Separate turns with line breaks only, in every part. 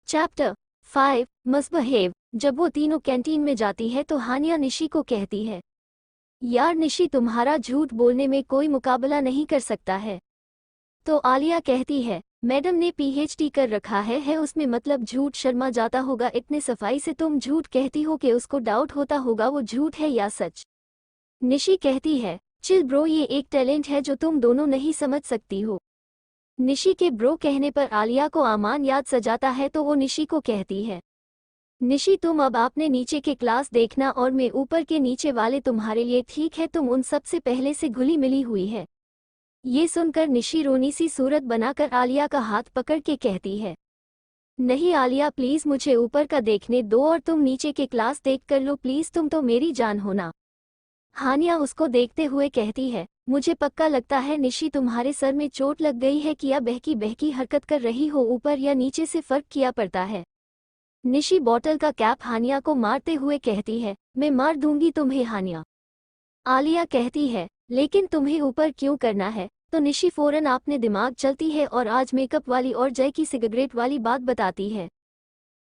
Chapter 5 misbehave. जब वो तीनों कैंटीन में जाती है तो हानिया निशी को कहती है, यार निशी, तुम्हारा झूठ बोलने में कोई मुकाबला नहीं कर सकता है। तो आलिया कहती है, मैडम ने पीएचडी कर रखा है उसमें मतलब झूठ शर्मा जाता होगा। इतने सफाई से तुम झूठ कहती हो कि उसको डाउट होता होगा वो झूठ है या सच। निशी कहती है, चिल ब्रो, ये एक टैलेंट है जो तुम दोनों नहीं समझ सकती हो। निशी के ब्रो कहने पर आलिया को आमान याद सजाता है तो वो निशी को कहती है, निशी तुम अब आपने नीचे के क्लास देखना और मैं ऊपर के नीचे वाले तुम्हारे लिए, ठीक है? तुम उन सब से पहले से घुली मिली हुई है। ये सुनकर निशी रोनी सी सूरत बनाकर आलिया का हाथ पकड़ के कहती है, नहीं आलिया प्लीज, मुझे ऊपर का देखने दो और तुम नीचे के क्लास देख कर लो प्लीज, तुम तो मेरी जान हो ना। हानिया उसको देखते हुए कहती है, मुझे पक्का लगता है निशी तुम्हारे सर में चोट लग गई है, क्या बहकी बहकी हरकत कर रही हो, ऊपर या नीचे से फर्क किया पड़ता है। निशी बॉटल का कैप हानिया को मारते हुए कहती है, मैं मार दूंगी तुम्हें हानिया। आलिया कहती है, लेकिन तुम्हें ऊपर क्यों करना है? तो निशी फौरन आपने दिमाग चलती है और आज मेकअप वाली और जय की सिगरेट वाली बात बताती है।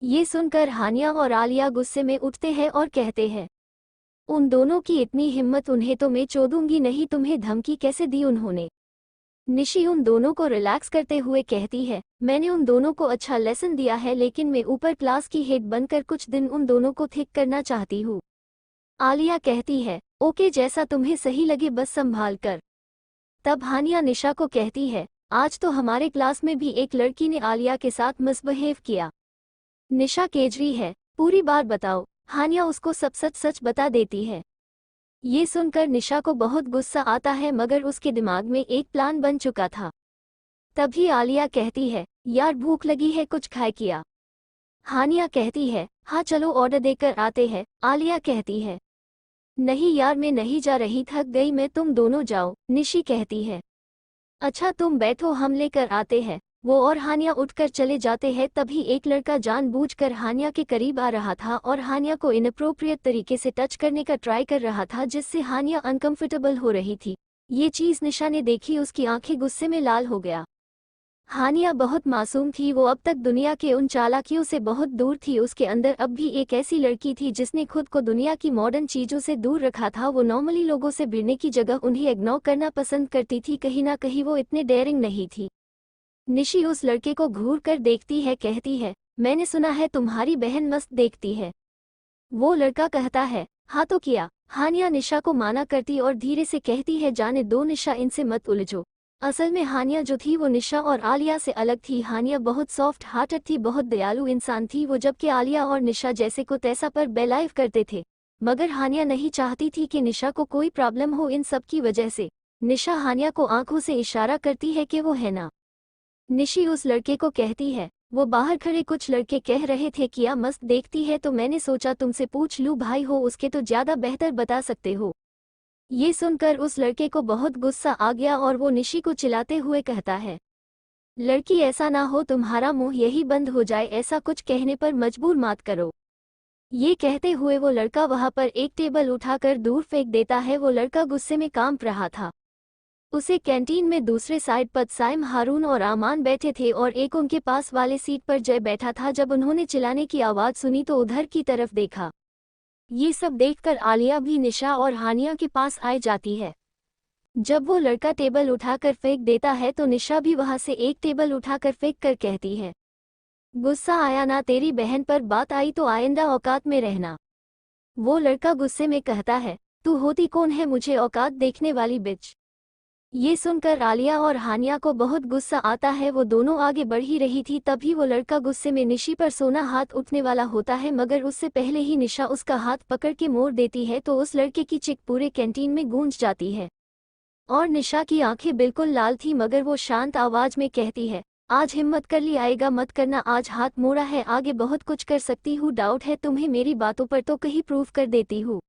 ये सुनकर हानिया और आलिया गुस्से में उठते हैं और कहते हैं, उन दोनों की इतनी हिम्मत, उन्हें तो मैं चोदूंगी नहीं, तुम्हें धमकी कैसे दी उन्होंने? निशी उन दोनों को रिलैक्स करते हुए कहती है, मैंने उन दोनों को अच्छा लेसन दिया है, लेकिन मैं ऊपर क्लास की हेड बनकर कुछ दिन उन दोनों को थिक करना चाहती हूँ। आलिया कहती है, ओके, जैसा तुम्हें सही लगे, बस संभाल कर। तब हानिया निशा को कहती है, आज तो हमारे क्लास में भी एक लड़की ने आलिया के साथ मिसबिहेव किया। निशा केजरी है, पूरी बात बताओ। हानिया उसको सब सच सच बता देती है। ये सुनकर निशा को बहुत गुस्सा आता है, मगर उसके दिमाग में एक प्लान बन चुका था। तभी आलिया कहती है, यार भूख लगी है, कुछ खाए क्या? हानिया कहती है, हाँ चलो ऑर्डर देकर आते हैं। आलिया कहती है, नहीं यार मैं नहीं जा रही, थक गई मैं, तुम दोनों जाओ। निशी कहती है, अच्छा तुम बैठो, हम लेकर आते हैं। वो और हानिया उठकर चले जाते हैं। तभी एक लड़का जानबूझकर हानिया के करीब आ रहा था और हानिया को इनअप्रोप्रिएट तरीके से टच करने का ट्राई कर रहा था, जिससे हानिया अनकंफर्टेबल हो रही थी। ये चीज़ निशा ने देखी, उसकी आंखें गुस्से में लाल हो गया। हानिया बहुत मासूम थी, वो अब तक दुनिया के उन चालाकियों से बहुत दूर थी। उसके अंदर अब भी एक ऐसी लड़की थी जिसने खुद को दुनिया की मॉडर्न चीज़ों से दूर रखा था। वो नॉर्मली लोगों से भिड़ने की जगह उन्हें इग्नोर करना पसंद करती थी। कहीं ना कहीं वो इतने डेयरिंग नहीं थी। निशी उस लड़के को घूर कर देखती है, कहती है, मैंने सुना है तुम्हारी बहन मस्त देखती है। वो लड़का कहता है, हाँ तो क्या? हानिया निशा को माना करती और धीरे से कहती है, जाने दो निशा, इनसे मत उलझो। असल में हानिया जो थी वो निशा और आलिया से अलग थी। हानिया बहुत सॉफ्ट हार्टेड थी, बहुत दयालु इंसान थी वो, जबकि आलिया और निशा जैसे को तैसा पर बेलाइव करते थे। मगर हानिया नहीं चाहती थी कि निशा को कोई प्रॉब्लम हो इन सब की वजह से। निशा हानिया को आंखों से इशारा करती है कि वो है ना। निशी उस लड़के को कहती है, वो बाहर खड़े कुछ लड़के कह रहे थे किया मस्त देखती है, तो मैंने सोचा तुमसे पूछ लूँ, भाई हो उसके तो ज़्यादा बेहतर बता सकते हो। ये सुनकर उस लड़के को बहुत गुस्सा आ गया और वो निशी को चिल्लाते हुए कहता है, लड़की ऐसा ना हो तुम्हारा मुंह यही बंद हो जाए, ऐसा कुछ कहने पर मजबूर मत करो। ये कहते हुए वो लड़का वहां पर एक टेबल उठाकर दूर फेंक देता है। वो लड़का गुस्से में कांप रहा था। उसे कैंटीन में दूसरे साइड पर साइम, हारून और आमान बैठे थे और एक उनके पास वाले सीट पर जय बैठा था। जब उन्होंने चिल्लाने की आवाज़ सुनी तो उधर की तरफ देखा। ये सब देखकर आलिया भी निशा और हानिया के पास आई जाती है। जब वो लड़का टेबल उठाकर फेंक देता है तो निशा भी वहां से एक टेबल उठाकर फेंक कर कहती है, गुस्सा आया ना? तेरी बहन पर बात आई तो आइंदा औकात में रहना। वो लड़का गुस्से में कहता है, तू होती कौन है मुझे औकात देखने वाली बिच? ये सुनकर आलिया और हानिया को बहुत गुस्सा आता है। वो दोनों आगे बढ़ ही रही थी, तभी वो लड़का गुस्से में निशी पर सोना हाथ उठने वाला होता है, मगर उससे पहले ही निशा उसका हाथ पकड़ के मोड़ देती है तो उस लड़के की चिक पूरे कैंटीन में गूंज जाती है। और निशा की आंखें बिल्कुल लाल थी, मगर वो शांत आवाज में कहती है, आज हिम्मत कर ली, आएगा मत करना, आज हाथ मोड़ा है, आगे बहुत कुछ कर सकती हूँ, डाउट है तुम्हें मेरी बातों पर तो कहीं प्रूफ कर देती हूँ।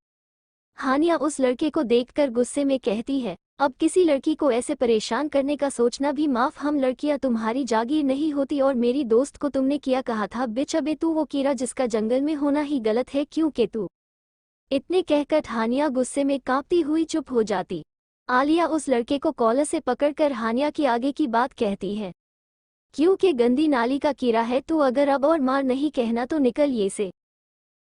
हानिया उस लड़के को देखकर गुस्से में कहती है, अब किसी लड़की को ऐसे परेशान करने का सोचना भी माफ, हम लड़कियां तुम्हारी जागीर नहीं होती, और मेरी दोस्त को तुमने क्या कहा था बिच? अबे तू वो कीड़ा जिसका जंगल में होना ही गलत है, क्योंकि तू। इतने कहकर हानिया गुस्से में कांपती हुई चुप हो जाती। आलिया उस लड़के को कॉलर से पकड़कर हानिया की आगे की बात कहती है, क्योंकि गंदी नाली का कीड़ा है, तो अगर अब और मार नहीं कहना तो निकल ये से।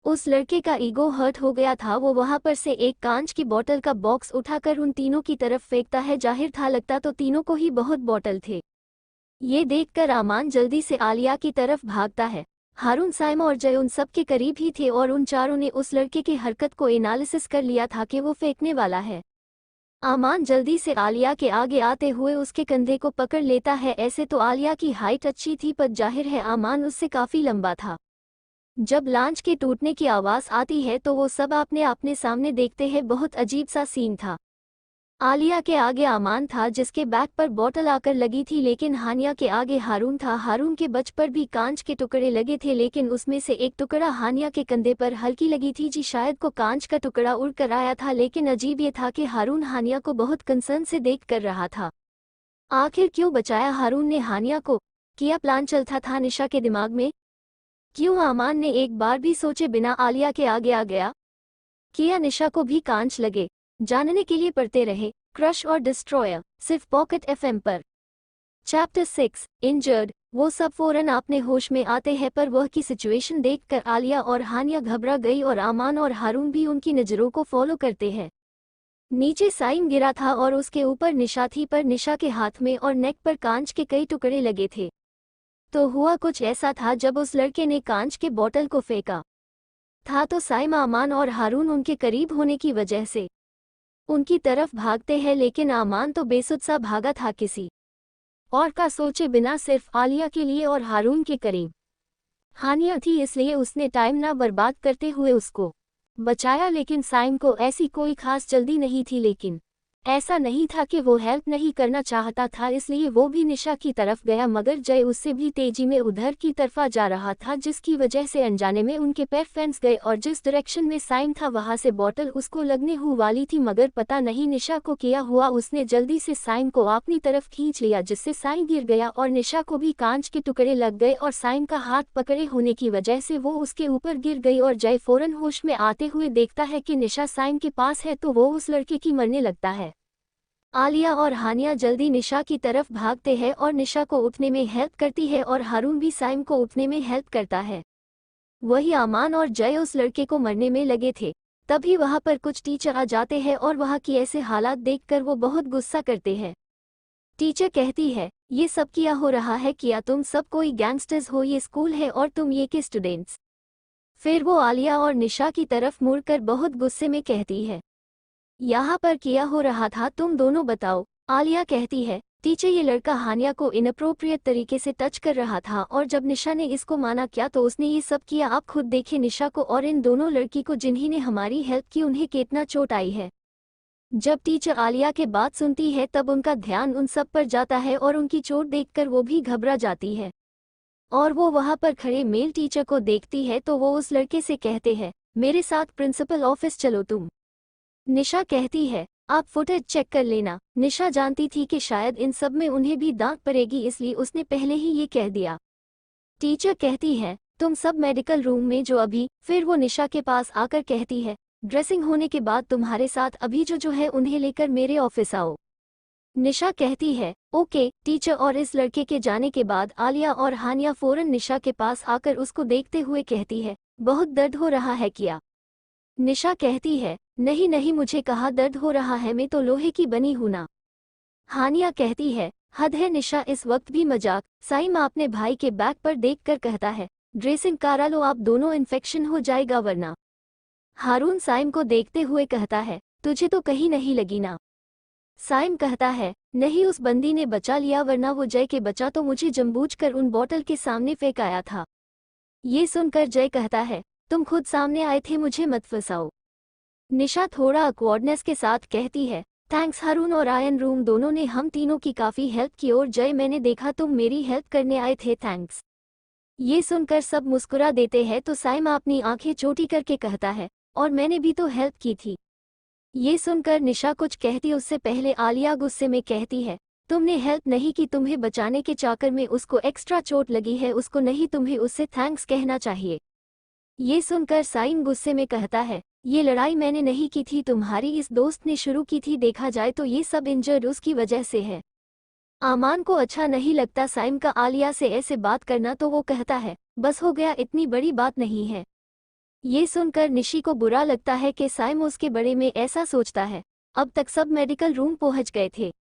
उस लड़के का ईगो हर्ट हो गया था। वो वहां पर से एक कांच की बोतल का बॉक्स उठाकर उन तीनों की तरफ फेंकता है। जाहिर था लगता तो तीनों को ही बहुत बोतल थे। ये देखकर आमान जल्दी से आलिया की तरफ भागता है। हारून, साइमा और जय उन सब के करीब ही थे और उन चारों ने उस लड़के की हरकत को एनालिसिस कर लिया था कि वो फेंकने वाला है। आमान जल्दी से आलिया के आगे आते हुए उसके कंधे को पकड़ लेता है। ऐसे तो आलिया की हाइट अच्छी थी, पर जाहिर है आमान उससे काफी लंबा था। जब लांच के टूटने की आवाज आती है तो वो सब अपने अपने सामने देखते हैं। बहुत अजीब सा सीन था। आलिया के आगे आमान था जिसके बैक पर बोतल आकर लगी थी, लेकिन हानिया के आगे हारून था। हारून के बच पर भी कांच के टुकड़े लगे थे, लेकिन उसमें से एक टुकड़ा हानिया के कंधे पर हल्की लगी थी। जी शायद को कांच का टुकड़ा उड़ कर आया था, लेकिन अजीब ये था कि हारून हानिया को बहुत कंसर्न से देख कर रहा था। आखिर क्यों बचाया हारून ने हानिया को? क्या प्लान चलता था निशा के दिमाग में? क्यों आमान ने एक बार भी सोचे बिना आलिया के आगे आ गया? क्या निशा को भी कांच लगे? जानने के लिए पढ़ते रहे क्रश और डिस्ट्रॉयर, सिर्फ पॉकेट एफएम पर। Chapter 6 injured. वो सब फौरन अपने होश में आते हैं, पर वह की सिचुएशन देखकर आलिया और हानिया घबरा गई और आमान और हारून भी उनकी नज़रों को फॉलो करते हैं। नीचे साइम गिरा था और उसके ऊपर निशा थी, पर निशा के हाथ में और नेक पर कांच के कई टुकड़े लगे थे। तो हुआ कुछ ऐसा था, जब उस लड़के ने कांच के बोतल को फेंका था तो साइम, आमान और हारून उनके करीब होने की वजह से उनकी तरफ भागते हैं, लेकिन आमान तो बेसुध सा भागा था, किसी और का सोचे बिना सिर्फ आलिया के लिए और हारून के करीब। हानिया थी इसलिए उसने टाइम ना बर्बाद करते हुए उसको बचाया, लेकिन साइम को ऐसी कोई खास जल्दी नहीं थी। लेकिन ऐसा नहीं था कि वो हेल्प नहीं करना चाहता था, इसलिए वो भी निशा की तरफ गया, मगर जय उससे भी तेजी में उधर की तरफा जा रहा था, जिसकी वजह से अनजाने में उनके पैर फंस गए और जिस डायरेक्शन में साइम था वहां से बोतल उसको लगने ही वाली थी, मगर पता नहीं निशा को क्या हुआ। उसने जल्दी से साइम को अपनी तरफ खींच लिया, जिससे साइम गिर गया और निशा को भी कांच के टुकड़े लग गए और साइम का हाथ पकड़े होने की वजह से वो उसके ऊपर गिर गई। और जय फौरन होश में आते हुए देखता है कि निशा साइम के पास है, तो वो उस लड़के की मरने लगता है। आलिया और हानिया जल्दी निशा की तरफ भागते हैं और निशा को उठने में हेल्प करती है और हारून भी साइम को उठने में हेल्प करता है। वही आमान और जय उस लड़के को मरने में लगे थे। तभी वहां पर कुछ टीचर आ जाते हैं और वहां की ऐसे हालात देखकर वो बहुत गुस्सा करते हैं। टीचर कहती है, ये सब क्या हो रहा है? क्या तुम सब कोई गैंगस्टर्स हो? ये स्कूल है और तुम ये के स्टूडेंट्स। फिर वो आलिया और निशा की तरफ मुड़कर बहुत गुस्से में कहती है, यहाँ पर क्या हो रहा था? तुम दोनों बताओ। आलिया कहती है, टीचर ये लड़का हानिया को इनअप्रोप्रिएट तरीके से टच कर रहा था और जब निशा ने इसको माना क्या तो उसने ये सब किया। आप खुद देखिए निशा को और इन दोनों लड़की को जिन्होंने हमारी हेल्प की उन्हें कितना चोट आई है। जब टीचर आलिया के बात सुनती है तब उनका ध्यान उन सब पर जाता है और उनकी चोट देखकर वो भी घबरा जाती है और वो वहां पर खड़े मेल टीचर को देखती है तो वो उस लड़के से कहते हैं, मेरे साथ प्रिंसिपल ऑफिस चलो तुम। निशा कहती है, आप फुटेज चेक कर लेना। निशा जानती थी कि शायद इन सब में उन्हें भी डांट पड़ेगी, इसलिए उसने पहले ही ये कह दिया। टीचर कहती है, तुम सब मेडिकल रूम में जो अभी। फिर वो निशा के पास आकर कहती है, ड्रेसिंग होने के बाद तुम्हारे साथ अभी जो है उन्हें लेकर मेरे ऑफिस आओ। निशा कहती है, ओके टीचर। और इस लड़के के जाने के बाद आलिया और हानिया फौरन निशा के पास आकर उसको देखते हुए कहती है, बहुत दर्द हो रहा है क्या? निशा कहती है, नहीं नहीं, मुझे कहाँ दर्द हो रहा है, मैं तो लोहे की बनी हूं ना। हानिया कहती है, हद है निशा, इस वक्त भी मजाक। साइम अपने भाई के बैग पर देखकर कहता है, ड्रेसिंग करा लो आप दोनों, इन्फेक्शन हो जाएगा वरना। हारून साइम को देखते हुए कहता है, तुझे तो कहीं नहीं लगी ना? साइम कहता है, नहीं, उस बंदी ने बचा लिया, वरना वो जय के बचा तो मुझे जानबूझकर उन बोतल के सामने फेंक आया था। ये सुनकर जय कहता है, तुम खुद सामने आए थे, मुझे मत फंसाओ। निशा थोड़ा अक्वर्डनेस के साथ कहती है, थैंक्स हारून और आयन रूम दोनों ने हम तीनों की काफ़ी हेल्प की। और जय, मैंने देखा तुम मेरी हेल्प करने आए थे, थैंक्स। ये सुनकर सब मुस्कुरा देते हैं तो साइम अपनी आंखें छोटी करके कहता है, और मैंने भी तो हेल्प की थी। ये सुनकर निशा कुछ कहती उससे पहले आलिया गुस्से में कहती है, तुमने हेल्प नहीं की, तुम्हें बचाने के चाकर में उसको एक्स्ट्रा चोट लगी है, उसको नहीं, तुम्हें उससे थैंक्स कहना चाहिए। ये सुनकर साइम गुस्से में कहता है, ये लड़ाई मैंने नहीं की थी, तुम्हारी इस दोस्त ने शुरू की थी, देखा जाए तो ये सब इंजर्ड उसकी वजह से है। आमान को अच्छा नहीं लगता साइम का आलिया से ऐसे बात करना, तो वो कहता है बस हो गया, इतनी बड़ी बात नहीं है। ये सुनकर निशी को बुरा लगता है कि साइम उसके बारे में ऐसा सोचता है। अब तक सब मेडिकल रूम पहुंच गए थे।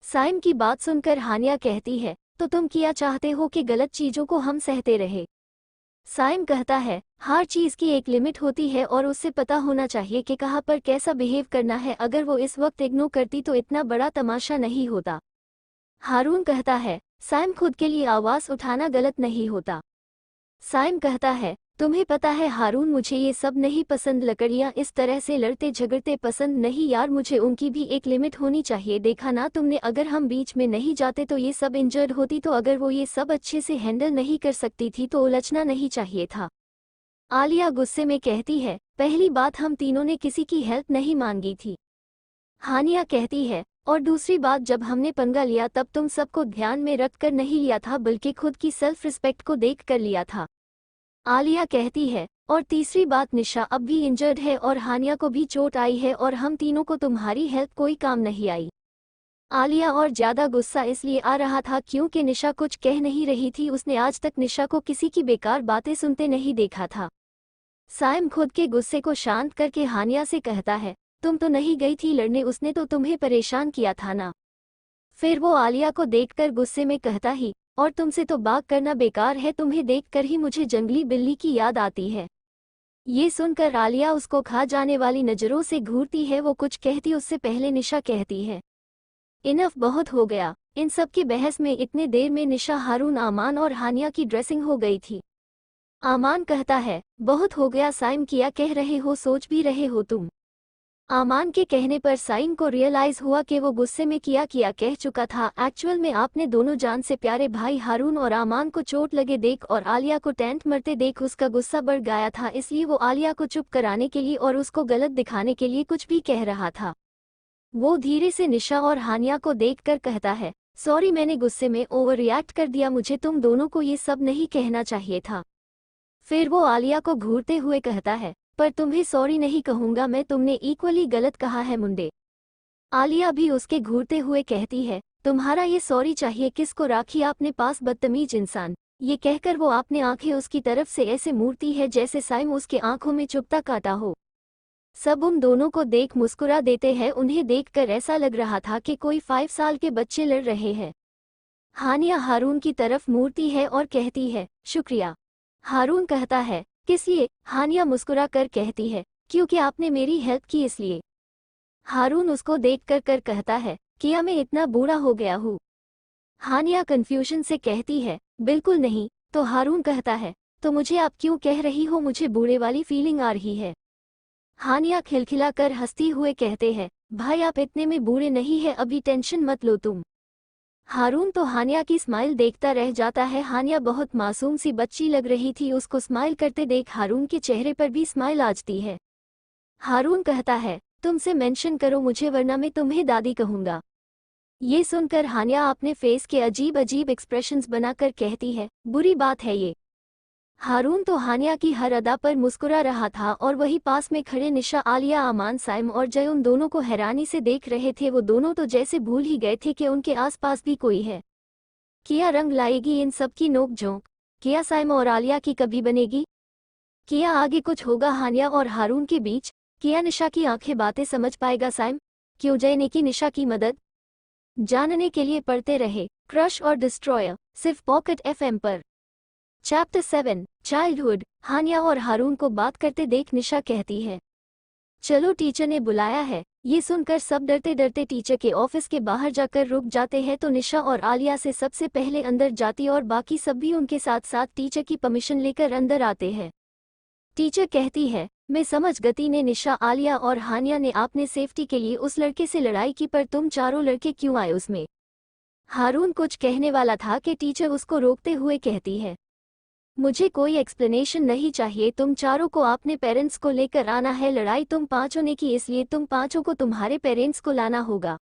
साइम की बात सुनकर हानिया कहती है तो तुम क्या चाहते हो कि गलत चीजों को हम सहते रहे। साइम कहता है हर चीज की एक लिमिट होती है और उससे पता होना चाहिए कि कहाँ पर कैसा बिहेव करना है। अगर वो इस वक्त इग्नोर करती तो इतना बड़ा तमाशा नहीं होता। हारून कहता है साइम खुद के लिए आवाज उठाना गलत नहीं होता। साइम कहता है तुम्हें पता है हारून, मुझे ये सब नहीं पसंद, लकड़ियां इस तरह से लड़ते झगड़ते पसंद नहीं यार, मुझे उनकी भी एक लिमिट होनी चाहिए। देखा ना तुमने, अगर हम बीच में नहीं जाते तो ये सब इंजर्ड होती, तो अगर वो ये सब अच्छे से हैंडल नहीं कर सकती थी तो उलझना नहीं चाहिए था। आलिया गुस्से में कहती है पहली बात हम तीनों ने किसी की हेल्प नहीं मांगी थी। हानिया कहती है और दूसरी बात जब हमने पंगा लिया तब तुम सबको ध्यान में रखकर नहीं लिया था, बल्कि खुद की सेल्फ रिस्पेक्ट को देख कर लिया था। आलिया कहती है और तीसरी बात निशा अब भी इंजर्ड है और हानिया को भी चोट आई है और हम तीनों को तुम्हारी हेल्प कोई काम नहीं आई। आलिया और ज्यादा गुस्सा इसलिए आ रहा था क्योंकि निशा कुछ कह नहीं रही थी। उसने आज तक निशा को किसी की बेकार बातें सुनते नहीं देखा था। साइम खुद के गुस्से को शांत करके हानिया से कहता है तुम तो नहीं गई थी लड़ने, उसने तो तुम्हें परेशान किया था ना। फिर वो आलिया को देखकर गुस्से में कहता ही और तुमसे तो बात करना बेकार है, तुम्हें देखकर ही मुझे जंगली बिल्ली की याद आती है। ये सुनकर आलिया उसको खा जाने वाली नजरों से घूरती है। वो कुछ कहती उससे पहले निशा कहती है इनफ, बहुत हो गया। इन सब की बहस में इतने देर में निशा, हारून, आमान और हानिया की ड्रेसिंग हो गई थी। आमान कहता है बहुत हो गया साइम, किया कह रहे हो, सोच भी रहे हो तुम। आमान के कहने पर साइम को रियलाइज हुआ कि वो गुस्से में किया कह चुका था। एक्चुअल में आपने दोनों जान से प्यारे भाई हारून और आमान को चोट लगे देख और आलिया को टेंट मरते देख उसका गुस्सा बढ़ गया था, इसलिए वो आलिया को चुप कराने के लिए और उसको गलत दिखाने के लिए कुछ भी कह रहा था। वो धीरे से निशा और हानिया को देखकर कहता है सॉरी, मैंने गुस्से में ओवर रिएक्ट कर दिया, मुझे तुम दोनों को ये सब नहीं कहना चाहिए था। फिर वो आलिया को घूरते हुए कहता है पर तुम्हें सॉरी नहीं कहूंगा मैं, तुमने इक्वली गलत कहा है मुंडे। आलिया भी उसके घूरते हुए कहती है तुम्हारा ये सॉरी चाहिए किसको राखी आपने पास, बदतमीज इंसान। ये कहकर वो आपने आंखें उसकी तरफ से ऐसे मूर्ती है जैसे साइम उसके आंखों में चुभता काटा हो। सब उन दोनों को देख मुस्कुरा देते हैं। उन्हें देखकर ऐसा लग रहा था कि कोई 5 साल के बच्चे लड़ रहे हैं। हानिया हारून की तरफ मूर्ती है और कहती है शुक्रिया। हारून कहता है किस लिए? हानिया मुस्कुरा कर कहती है क्योंकि आपने मेरी हेल्प की इसलिए। हारून उसको देखकर कहता है क्या मैं इतना बूढ़ा हो गया हूँ? हानिया कंफ्यूजन से कहती है बिल्कुल नहीं। तो हारून कहता है तो मुझे आप क्यों कह रही हो, मुझे बूढ़े वाली फीलिंग आ रही है। हानिया खिलखिला कर हंसती हुए कहते हैं भाई आप इतने में बूढ़े नहीं है, अभी टेंशन मत लो तुम। हारून तो हानिया की स्माइल देखता रह जाता है। हानिया बहुत मासूम सी बच्ची लग रही थी, उसको स्माइल करते देख हारून के चेहरे पर भी स्माइल आ जाती है। हारून कहता है तुमसे मेंशन करो मुझे वरना मैं तुम्हें दादी कहूंगा। ये सुनकर हानिया अपने फेस के अजीब अजीब एक्सप्रेशंस बनाकर कहती है बुरी बात है ये। हारून तो हानिया की हर अदा पर मुस्कुरा रहा था और वही पास में खड़े निशा, आलिया, आमान, साइम और जय उन दोनों को हैरानी से देख रहे थे। वो दोनों तो जैसे भूल ही गए थे कि उनके आसपास भी कोई है। क्या रंग लाएगी इन सब की नोक झोंक? क्या साइम और आलिया की कभी बनेगी? क्या आगे कुछ होगा हानिया और हारून के बीच? क्या निशा की आंखें बातें समझ पाएगा साइम? क्यों जय ने की निशा की मदद? जानने के लिए पढ़ते रहे क्रश और डिस्ट्रॉयर, सिर्फ पॉकेट FM पर। Chapter 7 childhood. हानिया और हारून को बात करते देख निशा कहती है चलो टीचर ने बुलाया है। ये सुनकर सब डरते डरते टीचर के ऑफिस के बाहर जाकर रुक जाते हैं। तो निशा और आलिया से सबसे पहले अंदर जाती और बाकी सब भी उनके साथ साथ टीचर की परमिशन लेकर अंदर आते हैं। टीचर कहती है मैं समझ गती ने निशा, आलिया और हानिया ने आपने सेफ्टी के लिए उस लड़के से लड़ाई की, पर तुम चारों लड़के क्यों आए उसमें? हारून कुछ कहने वाला था कि टीचर उसको रोकते हुए कहती है मुझे कोई एक्सप्लेनेशन नहीं चाहिए, तुम चारों को आपने पेरेंट्स को लेकर आना है। लड़ाई तुम पांचों ने की इसलिए तुम पांचों को तुम्हारे पेरेंट्स को लाना होगा।